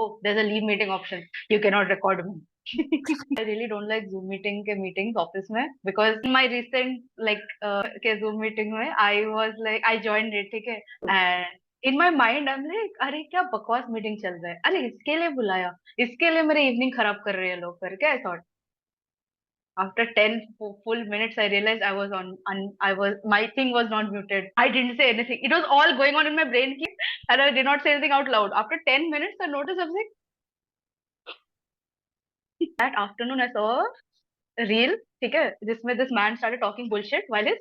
oh, there's a leave meeting option. You cannot record me. I really don't like Zoom meeting के meetings office में because in my recent के Zoom meeting में I joined it, ठीक है, and in my mind I'm like अरे क्या बकवास meeting चल रहा है, अरे इसके लिए बुलाया, इसके लिए मेरे इवनिंग खराब कर रहे हैं लोग करके I thought. After 10 full minutes, I realized my thing was not muted. I didn't say anything. It was all going on in my brain, and I did not say anything out loud. After 10 minutes, I noticed something. That afternoon, I saw a reel, okay, this man started talking bullshit while his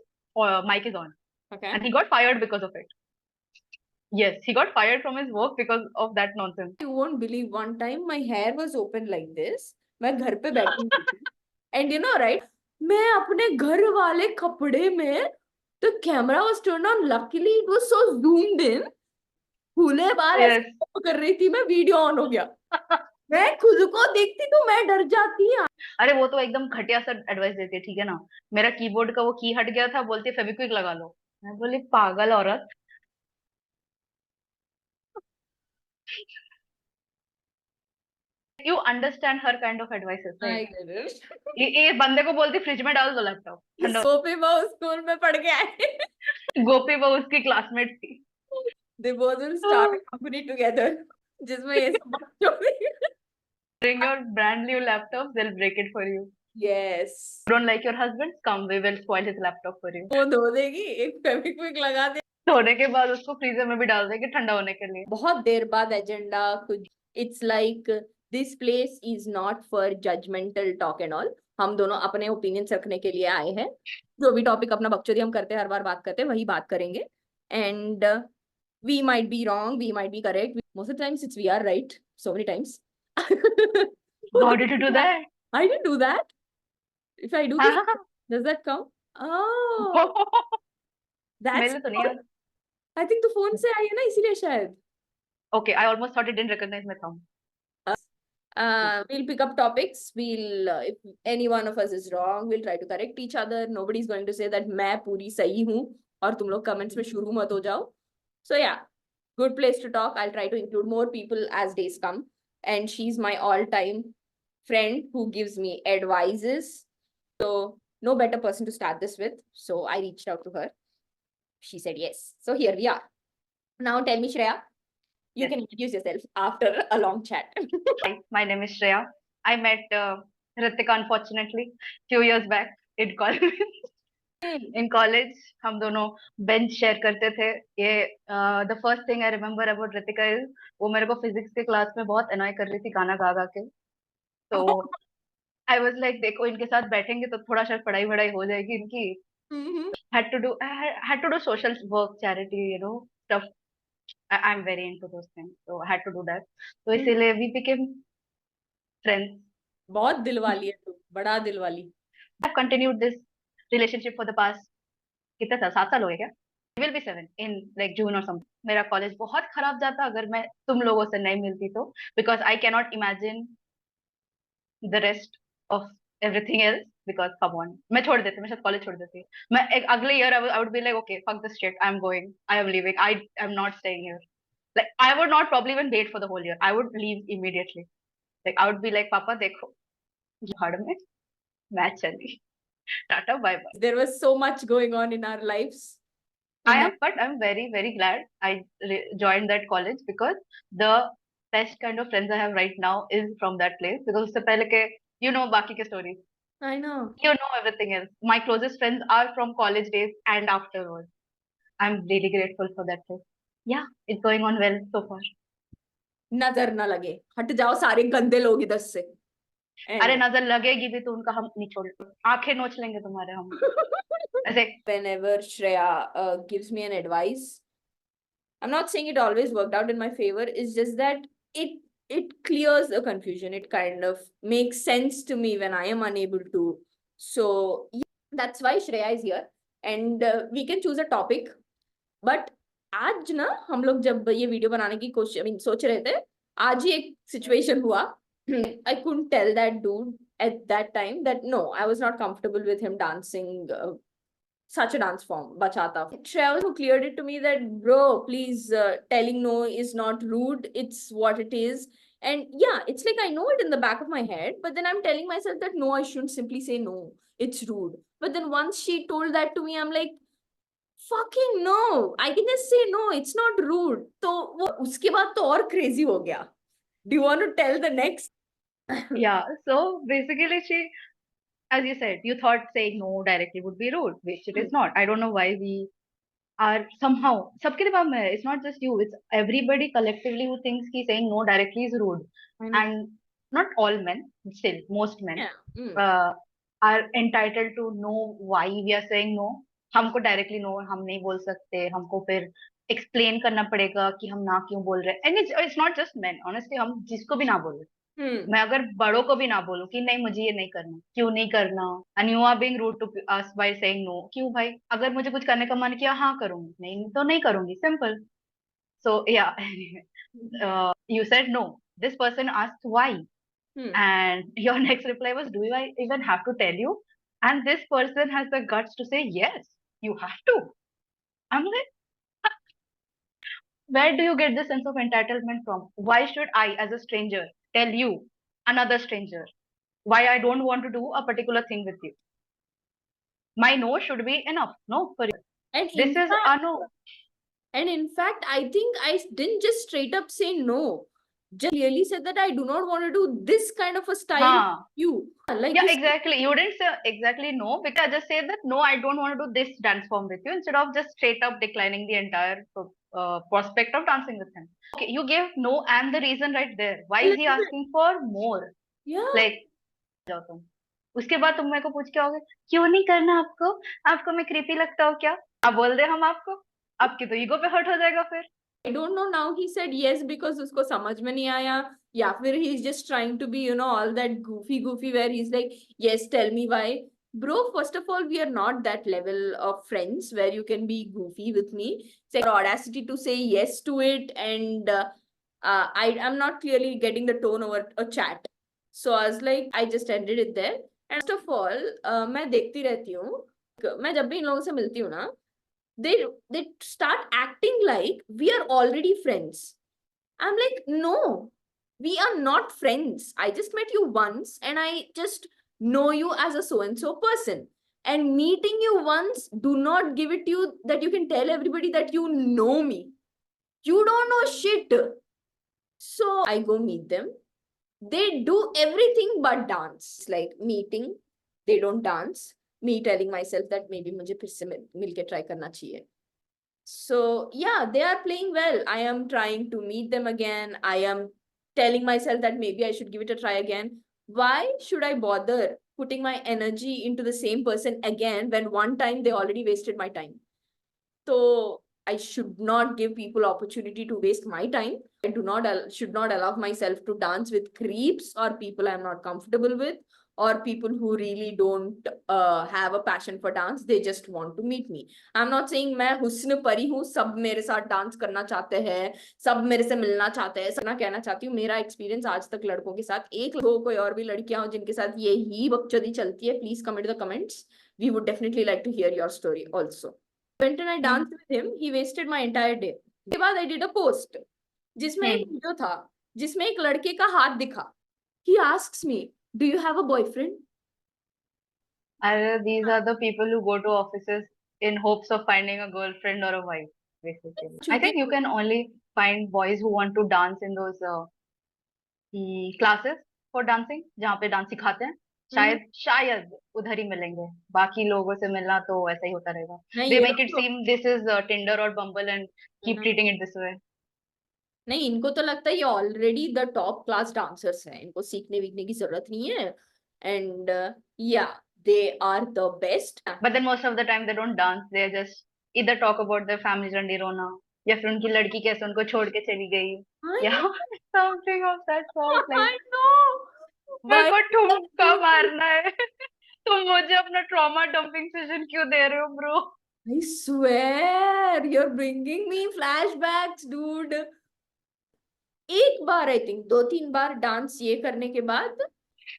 mic is on. Okay. And he got fired because of it. Yes, he got fired from his work because of that nonsense. You won't believe, one time my hair was open like this. मैं घर पे बैठी थी. And you know, right? मैं अपने घर वाले कपड़े में, the camera was turned on. Luckily, it was so zoomed in. फूले बाल Yes. ऐसे कर रही थी मैं, वीडियो ऑन हो गया. मैं खुद को देखती तो मैं डर जाती. अरे वो तो एकदम घटिया सा एडवाइस देती है, ठीक है ना. मेरा कीबोर्ड का वो की हट गया था, बोलती है फेविक्विक लगा लो. मैं बोली पागल औरत. You understand her kind of advices, I right? get it. ये बंदे को बोलती फ्रिज में डाल दो लैपटॉप. गोपी बहू स्कूल में पढ़ के आए. गोपी वो उसकी क्लासमेट थी. They both will start a company together. जिसमें ये सब बच्चों भी. Bring your brand new laptop, they'll break it for you. Yes. Don't like your husband? Come, we will spoil his laptop for you. वो धो देगी, एक फेविक्विक लगा दे. धोने के बाद उसको फ्रीजर में भी डाल देगी ठंडा होने के लिए. बहुत देर बाद एजेंडा कुछ. It's like this place is not for judgmental talk and all. हम दोनों अपने ओपिनियंस रखने के लिए आए हैं. जो भी टॉपिक अपना बकचोदी हम करते हैं, हर बार बात करते हैं, वही बात करेंगे. And we might be wrong, we might be correct. Most of the times we are right. So many times. How did you do that? I didn't do that. If I do this, does that count? Oh, that's. मेरे तो नहीं यार. I think तो phone से आई है ना, इसीलिए शायद. Okay, I almost thought it didn't recognize my thumb. We'll pick up topics. We'll if any one of us is wrong, we'll try to correct each other. Nobody's going to say that मैं पूरी सही हूँ और तुम लोग comments में शुरू मत हो जाओ. So yeah, good place to talk. I'll try to include more people as days come. And she's my all-time friend who gives me advices. So no better person to start this with. So I reached out to her. She said yes. So here we are. Now tell me, Shreya, you can introduce yourself after a long chat. Hi, my name is Shreya. I met Ritika unfortunately few years back in college. In college, हम दोनों bench share करते थे. ये the first thing I remember about Ritika is वो मेरे को physics के class में बहुत annoy कर रही थी गाना गा गा के. तो I was like देखो इनके साथ बैठेंगे तो थोड़ा शायद पढ़ाई वढ़ाई हो जाएगी इनकी. Had to do social work, charity, you know, stuff. I'm very into those things, so I had to do that. तो इसीलिए we became friends. बहुत दिल वाली है तू, बड़ा दिल वाली. I've continued this relationship for the past कितना था, 7 साल हो गए क्या? It will be 7 in like June or something. मेरा कॉलेज बहुत खराब जाता अगर मैं तुम लोगों से नहीं मिलती तो, because I cannot imagine the rest of everything else. Because come on, मैं छोड़ देती, मैं शायद कॉलेज छोड़ देती. मैं एक अगले year I would be like okay, fuck this shit, I'm going, I am leaving, I am not staying here. Like I would not probably even wait for the whole year. I would leave immediately. Like I would be like पापा देखो भाड़ में मैं चली, tata bye bye. There was so much going on in our lives. But I'm very, very glad I joined that college because the best kind of friends I have right now is from that place. Because उससे पहले के, you know, बाकी के stories. I know. You know everything else. My closest friends are from college days and afterwards. I'm really grateful for that place. Yeah, it's going on well so far. नजर ना लगे, हट जाओ सारे गंदे लोग इधर से. अरे नजर लगेगी भी तो उनका हम निचोड़, आंखें नोच लेंगे तुम्हारे हम. ऐसे. Whenever Shreya gives me an advice, I'm not saying it always worked out in my favor. It's just that it clears the confusion. It kind of makes sense to me when I am unable to. So yeah, that's why Shreya is here, and we can choose a topic. But आज ना हम लोग जब ये video बनाने की कोशिश सोच रहे थे, आज ही एक सिचुएशन हुआ. I couldn't tell that dude at that time that no, I was not comfortable with him dancing such a dance form, bachata. Shreya who cleared it to me that bro, please, telling no is not rude, it's what it is. And yeah, it's like I know it in the back of my head, but then I'm telling myself that no, I shouldn't simply say no. It's rude. But then once she told that to me, I'm like, fucking no. I can just say no. It's not rude. तो वो उसके बाद तो और crazy हो गया. Do you want to tell the next? Yeah, so basically she, as you said, you thought saying no directly would be rude, which it is not. I don't know why we are somehow, सबके दिमाग में है, it's not just you, it's everybody collectively who thinks कि saying no directly is rude. I know. And not all men, still, most men Yeah. uh, are entitled to know why we are saying no. हमको directly no हम नहीं बोल सकते, हमको फिर explain करना पड़ेगा कि हम ना क्यों बोल रहे हैं. And it's not just men, honestly, हम जिसको भी ना बोले. मैं अगर बड़ों को भी ना बोलूं कि नहीं मुझे ये नहीं करना, क्यों नहीं करना, and you are being rude to us by saying no, क्यों भाई, अगर मुझे कुछ करने का मन किया हाँ करूंगी, नहीं तो नहीं करूंगी, simple. So yeah you said no, this person asked why, and your next reply was, do I even have to tell you? And this person has the guts to say yes, you have to. I'm like, where do you get this sense of entitlement from? Why should I, as a stranger, tell you, another stranger, why I don't want to do a particular thing with you? My no should be enough. No, for you. And This is a no. in fact, I think I didn't just straight up say no. Just clearly said that I do not want to do this kind of a style. Haan. You like Yeah, this. exactly. You didn't say exactly no, because I just said that no, I don't want to do this dance form with you, instead of just straight up declining the entire prospect of dancing with him. Okay, you gave no and the reason right there. Why is he asking for more? Yeah. Like, जाओ तुम. उसके बाद तुम मेरे को पूछ के आओगे क्यों नहीं करना आपको, आपको मैं क्रीपी लगता हूँ क्या? आप बोल दे हम आपको, आपकी तो ईगो पे हर्ट हो जाएगा फिर. I don't know, now he said yes because उसको समझ में नहीं आया, या फिर he's just trying to be, you know, all that goofy where he's like, yes, tell me why. Bro, first of all, we are not that level of friends where you can be goofy with me. It's like audacity to say yes to it, and I'm not clearly getting the tone over a chat. So I was like, I just ended it there. And first of all, मैं देखती रहती हूँ, मैं जब भी इन लोगों से मिलती हूँ ना, they start acting like we are already friends. I'm like, no, we are not friends. I just met you once and I just know you as a so and so person. And meeting you once do not give it to you that you can tell everybody that you know me. You don't know shit. So I go meet them. They do everything but dance. Like meeting, they don't dance. Me telling myself that maybe मुझे फिर से मिलके try करना चाहिए. So yeah, they are playing well. I am trying to meet them again. I am telling myself that maybe I should give it a try again. Why should I bother putting my energy into the same person again when one time they already wasted my time? So I should not give people opportunity to waste my time. I should not allow myself to dance with creeps or people I'm not comfortable with, or people who really don't have a passion for dance. They just want to meet me. I'm not saying मैं हुस्न परी हूँ, सब मेरे साथ dance करना चाहते हैं, सब मेरे से मिलना चाहते हैं. सब ना कहना चाहती हूँ, मेरा एक्सपीरियंस आज तक लड़कों के साथ, एक हो कोई और भी लड़कियां हो जिनके साथ ये ही बकचोदी चलती है, please comment the comments. We would definitely like to hear your story also. Went and I danced with him. He wasted my entire day. उसके बाद I did a post जिसमें एक वीडियो था जिसमें एक लड़के का हाथ दिखा. He asks me, do you have a boyfriend? These are the people who go to offices in hopes of finding a girlfriend or a wife, basically. I think you can only find boys who want to dance in those classes for dancing, जहाँ पे dance सिखाते हैं. शायद उधर ही मिलेंगे. बाकी लोगों से मिलना तो ऐसा ही होता रहेगा. They make it seem this is Tinder or Bumble and keep treating it this way. नहीं, इनको तो लगता है ये already the top class dancers हैं, इनको सीखने वीखने की जरूरत नहीं है. एंड या they are the best. But then most of the time they don't dance. They just either talk about their family रंडी रोना, या फिर उनकी लड़की कैसे उनको छोड़ के चली गई, या something of that sort. Like, I know. मेरे को ठुमका मारना है. तुम मुझे अपना ट्रॉमा डंपिंग सेशन क्यों दे रहे हो bro? I swear you're bringing me flashbacks, dude. एक बार आई थिंक 2-3 बार डांस ये करने के बाद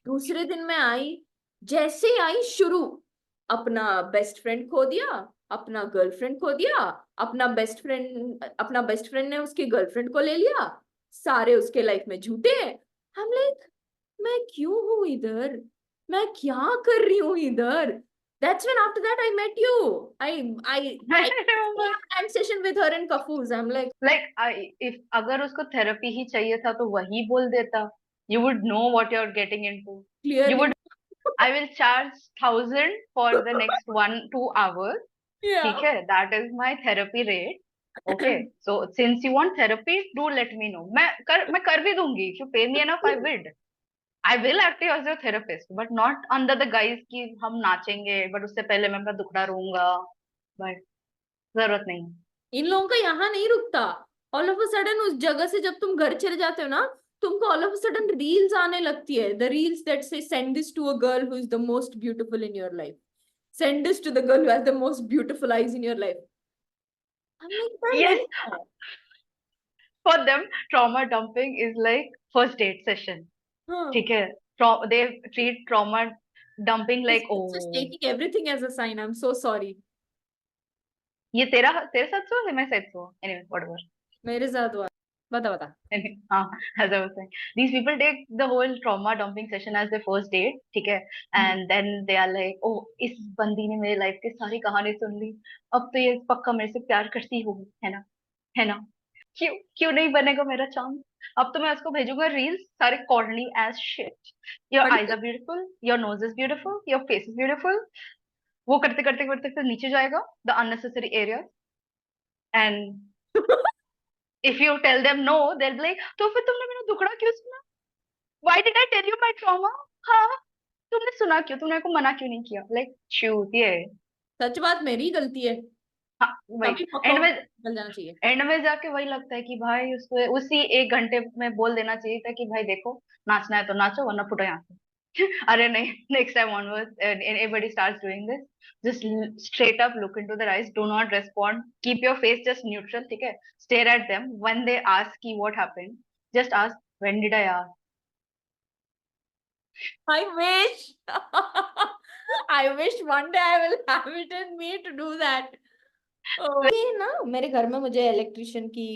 दूसरे दिन मैं आई, जैसे आई शुरू, अपना बेस्ट फ्रेंड खो दिया, अपना गर्लफ्रेंड खो दिया, अपना बेस्ट फ्रेंड ने उसकी गर्लफ्रेंड को ले लिया. सारे उसके लाइफ में झूठे हैं। हम लाइक, मैं क्यों हूँ इधर, मैं क्या कर रही हूँ इधर? That's when after that I met you. I had session with her in Kafuz. I'm like, if अगर उसको थेरेपी ही चाहिए था तो वही बोल देता, you would know what you are getting into, you clearly. Would, I will charge 1000 for the next 1-2 hours, Yeah. ठीक है, that is my therapy rate, okay, so since you want therapy do let me know, मैं कर भी दूंगी, if you pay me enough I will act as your therapist, but not under the guise कि हम नाचेंगे, but उससे पहले मैं अपना दुखड़ा रोऊंगा, बट जरूरत नहीं। इन लोगों का यहाँ नहीं रुकता। ऑल ऑफ अ सडन उस जगह से जब तुम घर चले जाते हो ना, तुमको all of a sudden reels आने लगती है, the reels that say send this to a girl who is the most beautiful in your life, send this to the girl who has the most beautiful eyes in your life. हम like, पर Yes, नहीं है। for them, trauma dumping is like first date session. हाँ, ठीक है, they treat trauma dumping like, just oh, taking everything as a sign, I'm so sorry। ये तेरा तेरे साथ हुआ है, मेरे साथ हुआ, anyway whatever। मेरे साथ हुआ। बता बता। हाँ, as I was saying, these people take the whole trauma dumping session as their first date, ठीक है, and then they are like, oh, इस बंदी ने मेरी लाइफ की सारी कहानी सुन ली, अब तो ये पक्का मेरे से प्यार करती होगी, है ना, क्यों क्यों नहीं बनेगा मेरा चांस, अब तो मैं उसको भेजूंगा रील्स सारे corny as shit, your but eyes are beautiful, your nose is beautiful, your face is beautiful, वो करते करते करते फिर नीचे जाएगा the unnecessary area, and if you tell them no, they will be like, तो फिर तुमने मेरा दुखड़ा क्यों सुना, why did I tell you my trauma, हाँ, तुमने सुना क्यों, तुमने मेरे को मना क्यों नहीं किया, लाइक चूतिए। सच बात, मेरी गलती है। हाँ, वही, तभी पक्का एंड में निकल जाना चाहिए। एंड में जाके वही लगता है कि भाई उसको उसी 1 घंटे में बोल देना चाहिए था कि भाई देखो, नाचना है तो नाचो वरना फुटो यहाँ से। अरे नहीं, next time onwards everybody starts doing this, just straight up look into the eyes, do not respond, keep your face just neutral, ठीक है, stare at them, when they ask की what happened, just ask when did I ask. I wish. I wish one day I will have it in me to do that. ये ना मेरे घर में मुझे electrician की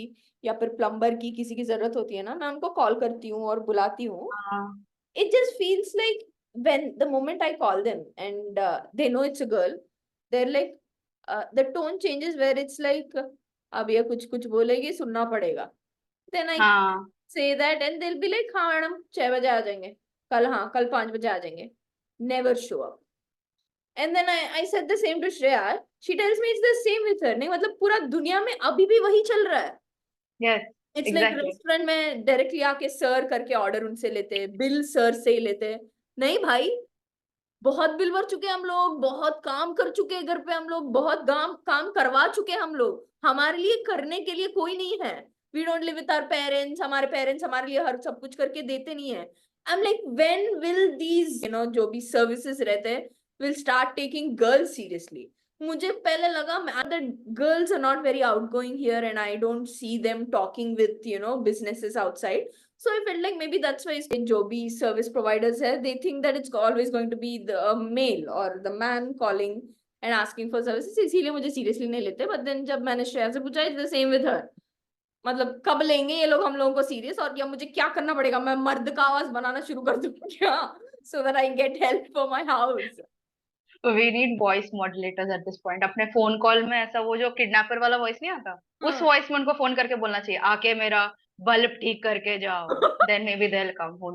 या फिर प्लम्बर की किसी की जरूरत होती है ना, मैं उनको कॉल करती हूँ और बुलाती हूँ। हाँ It just feels like when the moment I call them and they know it's a girl, they're like, the tone changes where it's like, अब ये कुछ कुछ बोलेगी, सुनना पड़ेगा। Then I हाँ say that and they'll be like, हाँ madam 6 बजे आ जाएंगे, कल, हाँ कल 5 बजे आ जाएंगे। Never show up. And then I said the same to Shreya. She tells me it's the same with her. नहीं मतलब पूरा दुनिया में अभी भी वही चल रहा है। Yes it's like exactly. Restaurant में डायरेक्टली आके सर करके ऑर्डर उनसे लेते, बिल सर से ही लेते। नहीं भाई, बहुत बिल भर चुके हम लोग, बहुत काम कर चुके हैं घर पे हम लोग, बहुत काम काम करवा चुके हैं हम लोग, हमारे लिए करने के लिए कोई नहीं है। We don't live with our parents, हमारे पेरेंट्स हमारे लिए हर सब कुछ करके देते नहीं है। I am like, when will these जो भी सर्विसेज रहते हैं will start taking girls seriously. मुझे पहले लगा that girls are not very outgoing here and I don't see them talking with businesses outside. So I felt like maybe that's why जो भी service providers है, they think that it's always going to be the male or the man calling and asking for services, इसीलिए मुझे seriously नहीं लेते। But then जब मैंने श्रेया से पूछा, it's the same with her। मतलब कब लेंगे ये लोग हम लोगों को सीरियस, और या मुझे क्या करना पड़ेगा, मैं मर्द का आवाज बनाना शुरू कर दूं क्या, so that I get help for my house। We need voice modulators at this point, अपने फोन कॉल में ऐसा वो जो किडनैपर वाला वॉइस नहीं आता, उस हाँ। वॉइस में उनको फोन करके बोलना चाहिए, आके मेरा बल्ब ठीक करके जाओ, then maybe they will come, who